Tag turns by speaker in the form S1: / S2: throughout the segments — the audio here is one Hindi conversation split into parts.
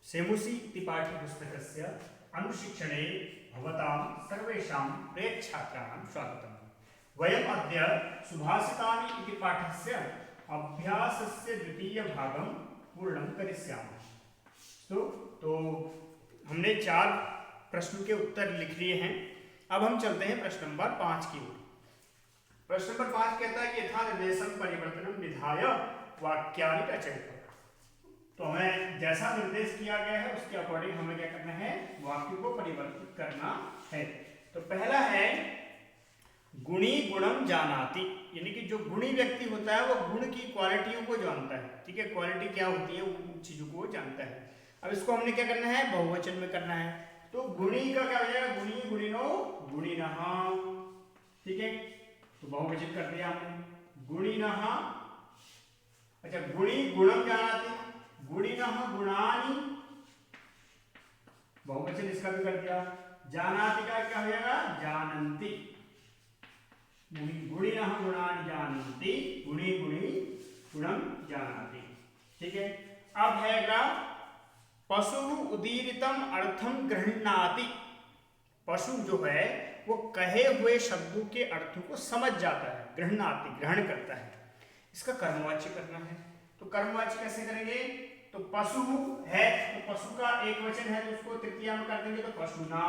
S1: सेमुसि इति पाठ्यपुस्तकस्य अनुशिक्षणे भवतां सर्वेषां प्रियछात्राणां स्वागतम्। वयम् अद्य सुभाषितानि इति पाठस्य अभ्यासस्य द्वितीयभागं पूर्णं करिष्यामः। तो हमने 4 प्रश्नों के उत्तर लिख लिए हैं। अब हम चलते हैं प्रश्न नंबर 5 की ओर। प्रश्न नंबर 5 कहता है कि यथा निर्देशं परिवर्तनं विधाय वाक्यानि रचयतु। तो हमें जैसा निर्देश किया गया है उसके अकॉर्डिंग हमें क्या करना है, वाक्य को परिवर्तित करना है। तो पहला है गुणी गुणम जानाति, यानी कि जो गुणी व्यक्ति होता है वो गुण की क्वालिटियों को जानता है। ठीक है, क्वालिटी क्या होती है उन चीजों को जानता है। अब इसको हमने क्या करना है, बहुवचन में करना है। तो गुणी का क्या हो जाएगा, गुणी गुणिनो गुणिनः। ठीक है, तो बहुवचन कर दिया हमने गुणिनः। अच्छा, गुणी गुणम जानाति, गुणिनः गुणानि, बहुवचन इसका भी कर दिया। जानाति का क्या हो जाएगा, जानन्ति। गुणिनः गुणानि जानन्ति, गुणी गुणी गुणम जानाति। ठीक है, अब है अगला पशु उदीरितम अर्थम गृह्णाति। पशु जो है वो कहे हुए शब्दों के अर्थों को समझ जाता है, गृह्णाति ग्रहण करता है। इसका कर्मवाच्य करना है। तो कर्मवाच्य कैसे करेंगे, तो पशु है तो पशु का एक वचन है तो उसको तृतीया में कर देंगे, तो पशुना।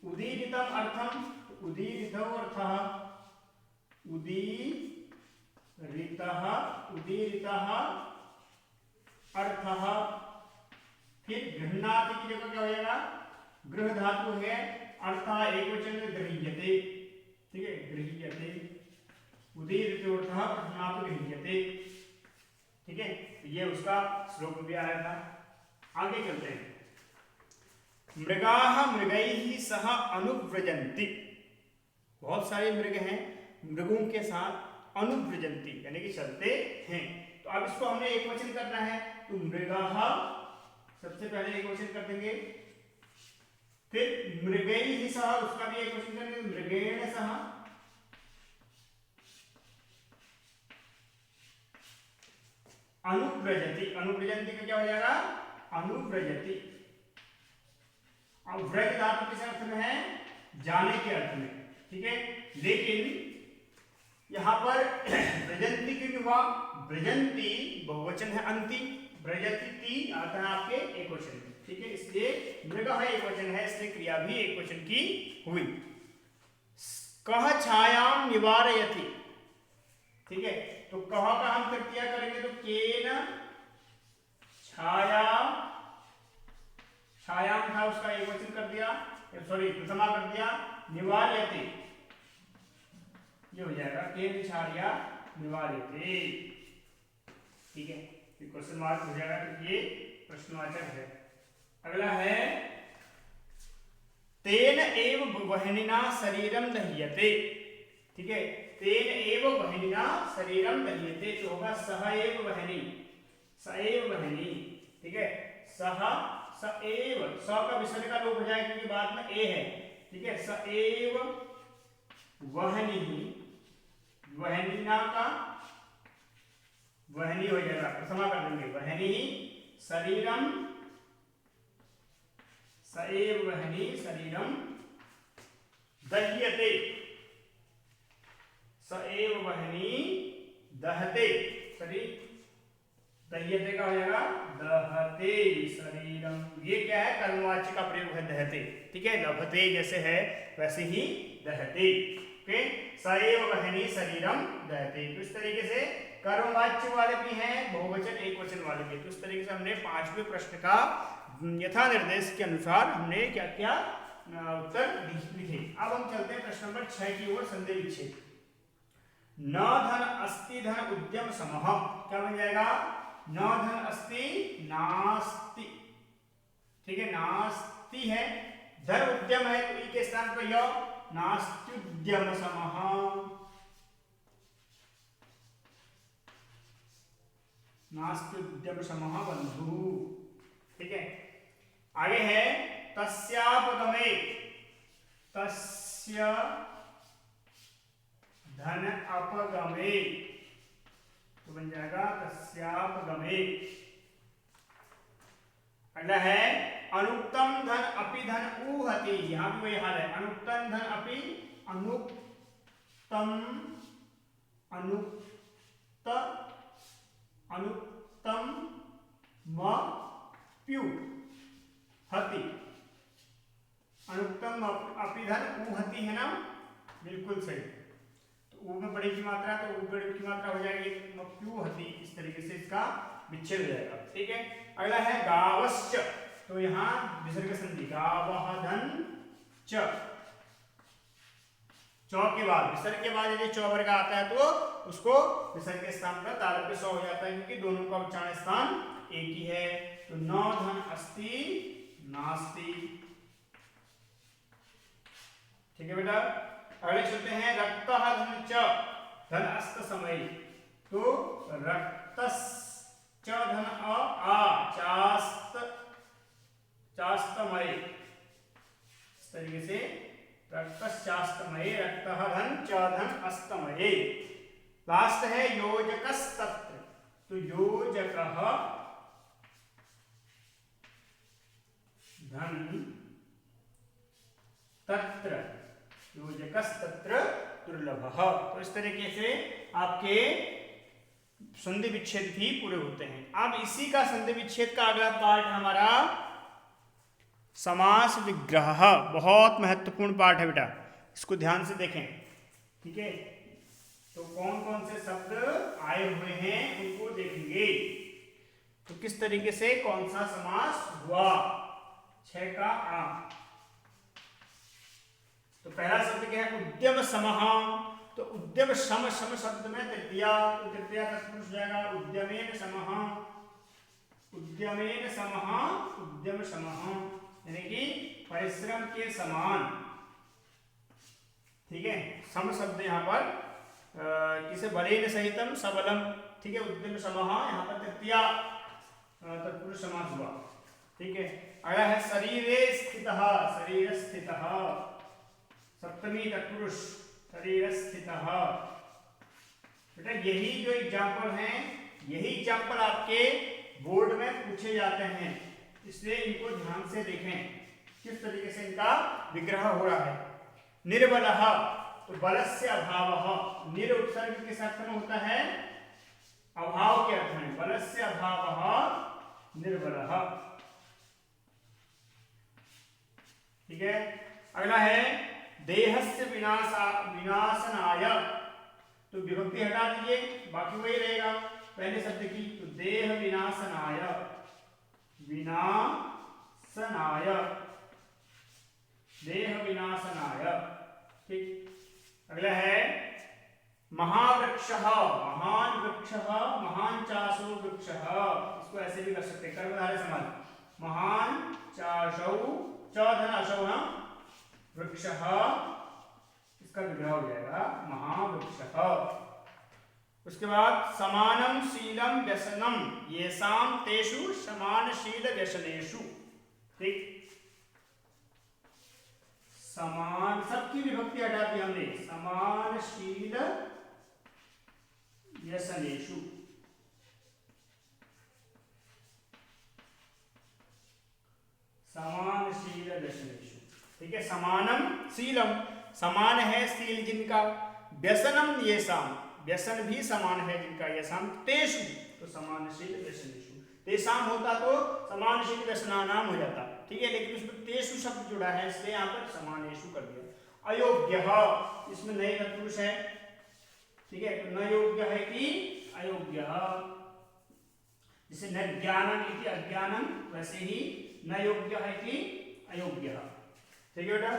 S1: उदीरितम अर्थम, उदीरितो अर्थः, उदीरितः, उदीरितः अर्थः। फिर गृह्णाति की जगह क्या हो जाएगा, गृह धातु है, अर्थः एक वचन में गृह्यते। ठीक है, गृह्यते, उदीरितो अर्थः गृह्णाति गृह्यते। ठीक है, तो ये उसका श्लोक भी आया था। आगे चलते हैं। मृगाः मृगैः सह अनुव्रजन्ति। बहुत सारे मृग हैं, मृगों के साथ अनुव्रजन्ति यानी कि चलते हैं। तो अब इसको हमने एक वचन करना है, तो मृगाः सबसे पहले एक वचन कर देंगे। फिर मृगैः सह उसका भी एक वचन करेंगे, मृगेण सह। अनुव्रजति, अनुव्रजन्ति का क्या हो जाएगा, अनुव्रजति। अब व्रज धातु किस अर्थ में है, जाने के अर्थ में। ठीक है, लेकिन यहां पर व्रजंती क्यों हुआ, व्रजंती बहुवचन है, अंति व्रजति ती आता है आपके एक वचन में। ठीक है, इसलिए मृग है एक वचन है, इसलिए क्रिया भी एक वचन की हुई। कह छायाम निवारयति। ठीक है, तो कह का हम तृतीया करेंगे, तो केन छाया, छायाम था उसका एक वचन कर दिया, सॉरी प्रथमा कर दिया, निवार्यते ये हो जाएगा, केन छाया निवार्यते। ठीक है, ये क्वेश्चन मार्क हो जाएगा क्योंकि ये प्रश्नवाचक है। अगला है तेन एव वह्निना शरीरम दह्यते। ठीक है, तेन एव वह्निना शरीरम दह्यते, तो होगा सह एव वह्नि, स एव वह्नि। ठीक है, सह स एव, स का विसर्ग का लोप हो जाएगा क्योंकि बाद में ए है। ठीक है, स एव वह्नि, वह्निना का वह्नि हो जाएगा, प्रथमा कर देंगे, वह्नि शरीरम, स एव वह्नि शरीरम दह्यते, स एव वह्नि दहते, शरीर दह्यते का हो जाएगा दहते शरीरम। ये क्या है, कर्मवाच्य का प्रयोग है दहते। ठीक है, लभते जैसे है वैसे ही दहते। ओके, स एव वह्नि शरीरम दहते। तो इस तरीके से कर्मवाच्य वाले भी हैं, बहुवचन एक वचन वाले भी। तो इस तरीके से हमने 5वें प्रश्न का यथा निर्देश के अनुसार हमने क्या किया, उत्तर लिखे। अब हम चलते हैं प्रश्न नंबर 6 की ओर, संदेह विच्छेद। न धन अस्ति धन उद्यम समः, क्या बन जाएगा, न धन अस्ति नास्ति। ठीक है, नास्ति है, धन उद्यम है तो ई के स्थान पर य, नास्त्युद्यम समः। नास्त्युद्यम समः बंधु। ठीक है, आगे है तस्यापगमे, तस्य धन अपगमे, तो बन जाएगा तस्यापगमे। अगला है अनुक्तम धन अपि धन ऊहति, यहाँ भी वही हाल है, अनुक्तम धन अपि अनुक्तम अनुक्त अनुक्तम म प्यु हति, अनुक्तम अपि धन ऊहति है ना, बिल्कुल सही। तो ऊ में बड़ी की मात्रा तो ऊ बड़ी की मात्रा हो जाएगी प्यू हति, इस तरीके से इसका विच्छेद हो जाएगा। ठीक है, अगला है गावश्च, तो यहाँ विसर्ग संधि गावः धन च, चौ के बाद विसर्ग के बाद यदि चौ वर्ग आता है तो उसको विसर्ग के स्थान पर तालव्य सौ हो जाता है, क्योंकि दोनों का उच्चारण स्थान एक ही है। तो न धन अस्ति नास्ति। ठीक है बेटा, अगले चलते हैं रक्तः धन च धन अस्त समय, तो रक्तस् च धन आ चास्त चास्तमय, इस तरीके से रक्तश्चास्तमये, रक्तः धन च धन अस्तमये। लास्ट है योजकस्तत्र, तो योजकः धन तत्र, योजकस्तत्र दुर्लभः। तो इस तरीके से आपके संधि विच्छेद भी पूरे होते हैं। अब इसी का संधि विच्छेद का अगला पार्ट हमारा समास विग्रह, बहुत महत्वपूर्ण पार्ट है बेटा, इसको ध्यान से देखें। ठीक है, तो कौन कौन से शब्द आए हुए हैं उनको देखेंगे, तो किस तरीके से कौन सा समास हुआ। 6 का आ, तो पहला शब्द क्या है, उद्यम समः, तो उद्यम सम शब्द में तृतीया, तो तृतीया तत्पुरुष जाएगा उद्यमेन समः, उद्यमेन समः, उद्यम समः, यानी कि परिश्रम के समान। ठीक है, सम शब्द यहाँ पर किसे बलेन सहितम सबलम। ठीक है, उद्यम समः यहाँ पर तृतीया तत्पुरुष समास हुआ। ठीक है, अगला है शरीरे स्थितः, शरीर स्थितः, सप्तमी तत्पुरुष शरीर स्थितः। बेटा यही जो एग्जाम्पल हैं, यही एग्जाम्पल आपके बोर्ड में पूछे जाते हैं, इसलिए इनको ध्यान से देखें किस तरीके से इनका विग्रह हो रहा है। निर्बलः, तो बलस्य अभावः, निर उपसर्ग किस अर्थ में होता है, अभाव के अर्थ में, बलस्य अभावः निर्बलः। ठीक है, अगला है देहस्य विनाशनाय, तो विभक्ति हटा दीजिए, बाकी वही रहेगा पहले शब्द की, तो देह विनाशनाय, विनाशनाय, देह विनाशनाय। ठीक, अगला है महावृक्षः, महान वृक्षः, महान चाशो वृक्षः, इसको ऐसे भी कर सकते हैं कर्मधारय समास, महान चाशौ, च धन अशौ वृक्षः, इसका विग्रह हो जाएगा महावृक्षः। उसके बाद समानम शीलम व्यसनम येषाम तेषु समानशील व्यसनेषु। ठीक, समान, सबकी विभक्ति हटा दी हमने, समानशील व्यसनेषु। समानशील व्यसनेषु। ठीक है, समानम शीलम, समान है शील जिनका, व्यसनम येषाम, व्यसन भी समान है जिनका, येषाम तेषु, तो समानशील व्यसनेषु। तेषाम होता तो समानशील व्यसनानाम हो जाता। ठीक है, लेकिन उसमें तेषु शब्द जुड़ा है, इसलिए यहाँ पर समानेषु कर दिया। अयोग्यः, इसमें नए तत्पुरुष है। ठीक है, तो न योग्य है कि अयोग्य, जैसे न ज्ञानम इति अज्ञानम, वैसे ही न योग्य है कि अयोग्य। ठीक है बेटा,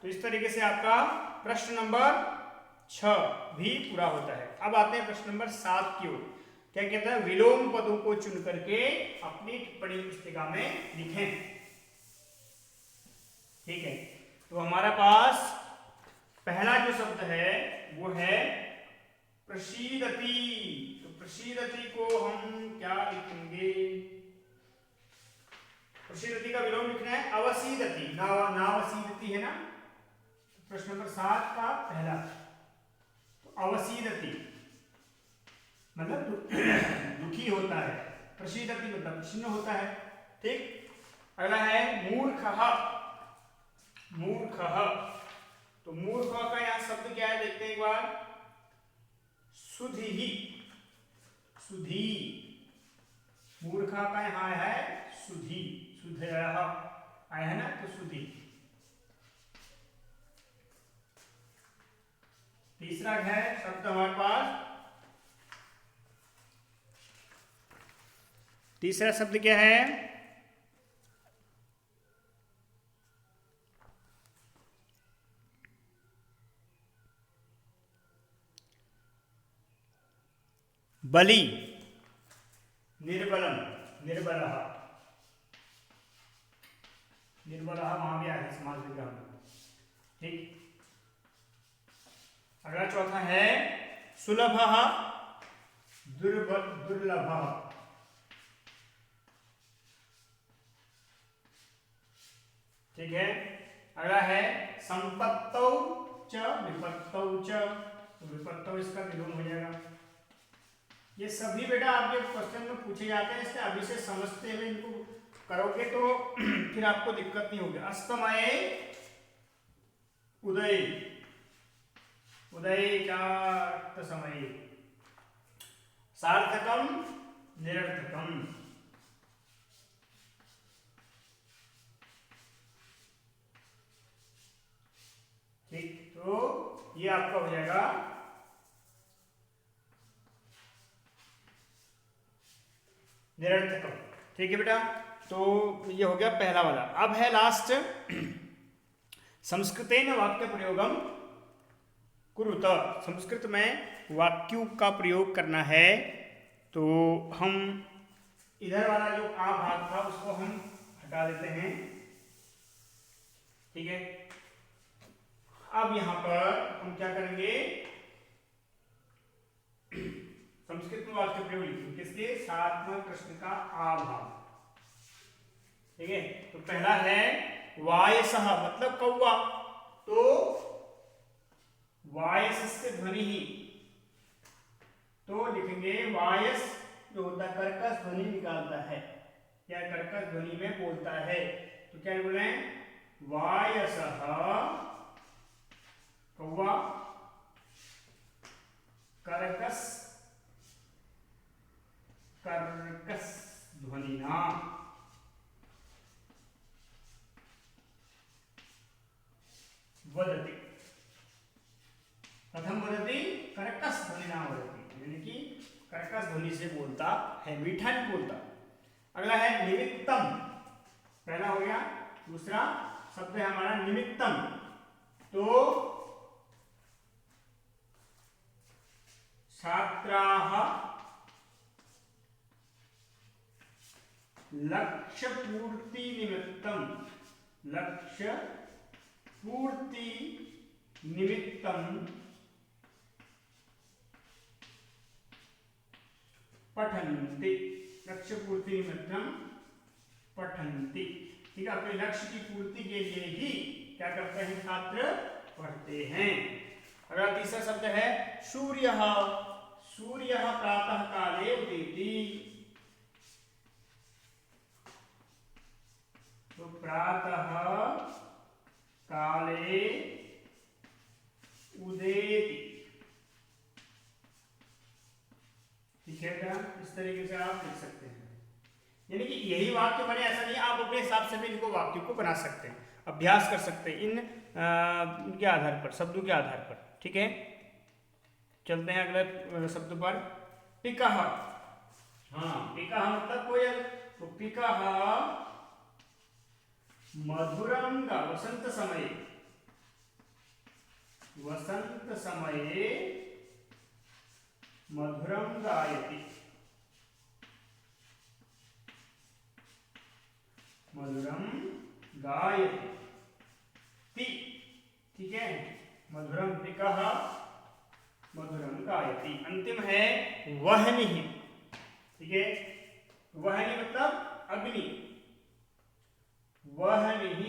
S1: तो इस तरीके से आपका प्रश्न नंबर 6 भी पूरा होता है। अब आते हैं प्रश्न नंबर 7 की ओर। क्या कहता है, विलोम पदों को चुन करके अपनी टिप्पणी पुस्तिका में लिखें। ठीक है, तो हमारा पास पहला जो शब्द है वो है प्रसीदति। तो प्रसीदति को हम क्या लिखेंगे, प्रसीदति का विलोम लिखना है अवसीदति, नावसीदति है ना। प्रश्न नंबर 7 का पहला, तो अवसीदति मतलब दुखी होता है, प्रसीदति मतलब प्रसन्न होता है। ठीक, अगला है मूर्खः। मूर्खः, तो मूर्ख का यहाँ शब्द क्या है देखते हैं एक बार। सुधि। सुधी। मूर्खा का यहाँ है सुधी। सुधयः आया है ना, तो सुधी। तीसरा है शब्द हमारे पास, तीसरा शब्द क्या है? बलि। निर्बलम, निर्बलः। निर्बलः वहां भी आया समाज विग्रह में, ठीक। अगला चौथा है सुलभः, दुर्लभः। ठीक है। अगला है संपत्तौ च विपत्तौ च, तो विपत्तौ इसका विलोम हो जाएगा। ये सभी बेटा आपके क्वेश्चन में पूछे जाते हैं, इसलिए अभी से समझते हुए इनको करोगे तो फिर आपको दिक्कत नहीं होगी। अस्तमये उदय, उदय क्या समय। सार्थकम निरर्थकम। ठीक, तो ये आपका हो जाएगा निरर्थकम। ठीक है बेटा, तो ये हो गया पहला वाला। अब है लास्ट संस्कृतेन वाक्य प्रयोगम कुरुत। संस्कृत में वाक्यों का प्रयोग करना है, तो हम इधर वाला जो आ भाग था उसको हम हटा देते हैं। ठीक है, अब यहां पर हम क्या करेंगे, संस्कृत में वाक्य प्रयोग लिखेंगे किसके, सात्मक प्रश्न का आ भाग। ठीक है, तो पहला है वायसः मतलब कौवा, तो वायसस्य ध्वनि ही, तो लिखेंगे वायस जो होता है कर्कश ध्वनि निकालता है या कर्कश ध्वनि में बोलता है, तो क्या बोल रहे हैं, वायसः कौवा कर्कश कर्कश ध्वनिना वदति। प्रथम वदति कर्कश ध्वनिना वदति, यानी कि कर्कश ध्वनि से बोलता है, मीठा नहीं बोलता। अगला है निमित्तम, पहला हो गया। दूसरा शब्द है हमारा निमित्तम, तो छात्राः लक्ष्य पूर्ति निमित्तम, लक्ष्य पूर्ति निमित्तम पठन्ति, लक्ष्य पूर्ति निमित्तम पठन्ति। ठीक है, अपने लक्ष्य की पूर्ति के लिए ही क्या करते हैं, छात्र पढ़ते हैं। अगला तीसरा शब्द है सूर्यः, सूर्यः प्रातः काले उदेति, तो प्रातः काले उदेति। ठीक है क्या, इस तरीके से आप लिख सकते हैं, यानी कि यही वाक्य बने ऐसा नहीं, आप अपने हिसाब से भी इनको वाक्य को बना सकते हैं, अभ्यास कर सकते हैं इनके आधार पर, शब्दों के आधार पर। ठीक है, चलते हैं अगले शब्द पर। पिकः, हाँ पिकः मतलब कोयल, तो पिकः मधुरं वसंत समये, वसंत समये मधुरं गायति, मधुरं गायति। ठीक है, मधुरं पिकः मधुरं गायति। अंतिम है वह्निः। ठीक है, वह्नि मतलब अग्नि, वह्निः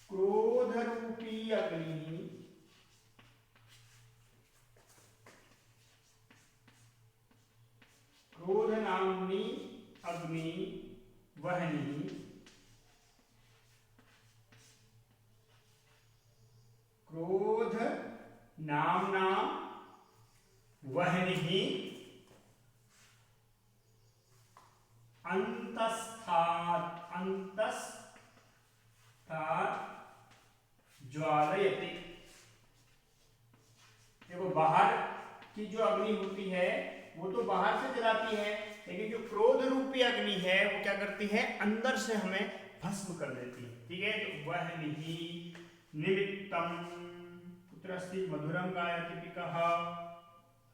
S1: क्रोध रूपी अग्नि, क्रोध नाम्नी अग्नि वह्निः क्रोध नाम्ना वह्निः अंतस्थात् ज्वालयति। देखो बाहर की जो अग्नि होती है वो तो बाहर से जलाती है, लेकिन जो क्रोध रूपी अग्नि है वो क्या करती है, अंदर से हमें भस्म कर देती है। ठीक है, तो वह्निः निमित्तम कुत्रस्ति मधुरं गायति पिकः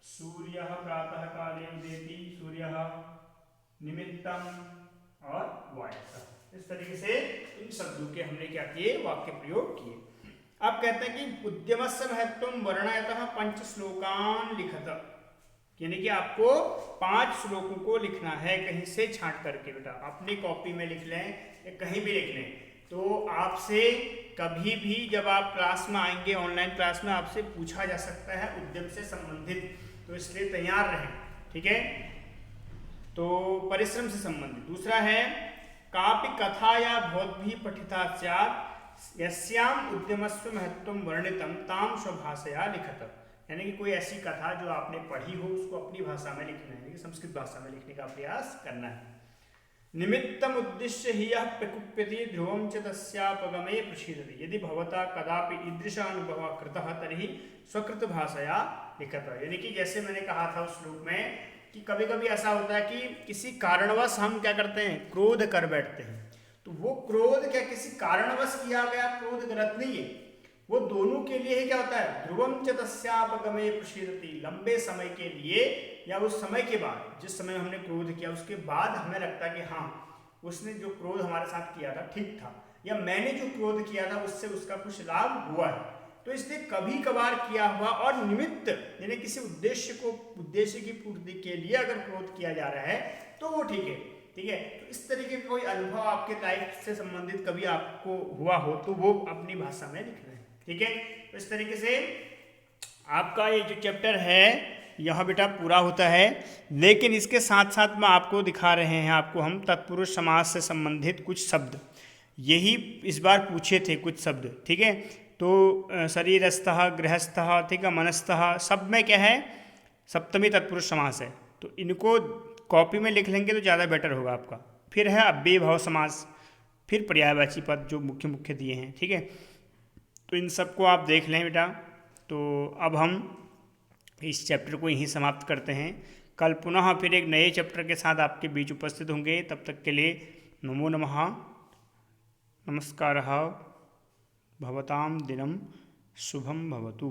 S1: सूर्यः प्रातः काले उदेति सूर्यः निमित्तम और वायसः। इस तरीके से इन शब्दों के हमने क्या किए, वाक्य प्रयोग किए। अब कहते हैं कि उद्यमस्य महत्वं वर्णयतः 5 श्लोकान लिखत, यानी कि आपको 5 श्लोकों को लिखना है कहीं से छांट करके। बेटा अपनी कॉपी में लिख लें या कहीं भी लिख लें, तो आपसे कभी भी जब आप क्लास में आएंगे, ऑनलाइन क्लास में आपसे पूछा जा सकता है उद्यम से संबंधित, तो इसलिए तैयार रहें। ठीक है, तो परिश्रम से संबंधित। दूसरा है कापि कथा या भवद्भिः पठिता स्यात् यस्याम उद्यमस्व महत्वं वर्णितं ताम स्वभाषया लिखत, यानी कि कोई ऐसी कथा जो आपने पढ़ी हो उसको अपनी भाषा में लिखना है, संस्कृत भाषा में लिखने का प्रयास करना है। निमित्तम उद्दिश्य हि यः प्रकुप्यते ध्रुवं च तस्यापगमे प्रसीदति, यदि भवता कदापि ईदृशानुभवः कृतः तर्हि स्वकृत भाषया लिखत। यानी कि जैसे मैंने कहा था उस श्लोक में कि कभी कभी ऐसा होता है कि किसी कारणवश हम क्या करते हैं, क्रोध कर बैठते हैं, तो वो क्रोध क्या किसी कारणवश किया गया क्रोध गलत नहीं है, वो दोनों के लिए क्या होता है, ध्रुवम च तस्यापगमे प्रसीदति, लंबे समय के लिए या उस समय के बाद, जिस समय हमने क्रोध किया उसके बाद हमें लगता है कि हाँ उसने जो क्रोध हमारे साथ किया था ठीक था, या मैंने जो क्रोध किया था उससे उसका कुछ लाभ हुआ है। तो इसलिए कभी कभार किया हुआ और निमित्त यानी किसी उद्देश्य की पूर्ति के लिए अगर क्रोध किया जा रहा है तो वो ठीक है। ठीक है, तो इस तरीके का कोई अनुभव आपके लाइफ से संबंधित कभी आपको हुआ हो तो वो अपनी भाषा में लिखना है। ठीक है, तो इस तरीके से आपका ये जो चैप्टर है यह बेटा पूरा होता है, लेकिन इसके साथ साथ में आपको दिखा रहे हैं, आपको हम तत्पुरुष समास से संबंधित कुछ शब्द यही इस बार पूछे थे कुछ शब्द। ठीक है, तो शरीरस्थः गृहस्थः, ठीक है, मनस्थः, सब में क्या है सप्तमी तत्पुरुष समास है, तो इनको कॉपी में लिख लेंगे तो ज़्यादा बेटर होगा आपका। फिर है अव्ययी भाव समास, फिर पर्यायवाची पद जो मुख्य दिए हैं। ठीक है, तो इन सबको आप देख लें बेटा। तो अब हम इस चैप्टर को यहीं समाप्त करते हैं, कल पुनः फिर एक नए चैप्टर के साथ आपके बीच उपस्थित होंगे। तब तक के लिए नमो नमः, नमस्कारः, भवतां दिनं शुभं भवतु।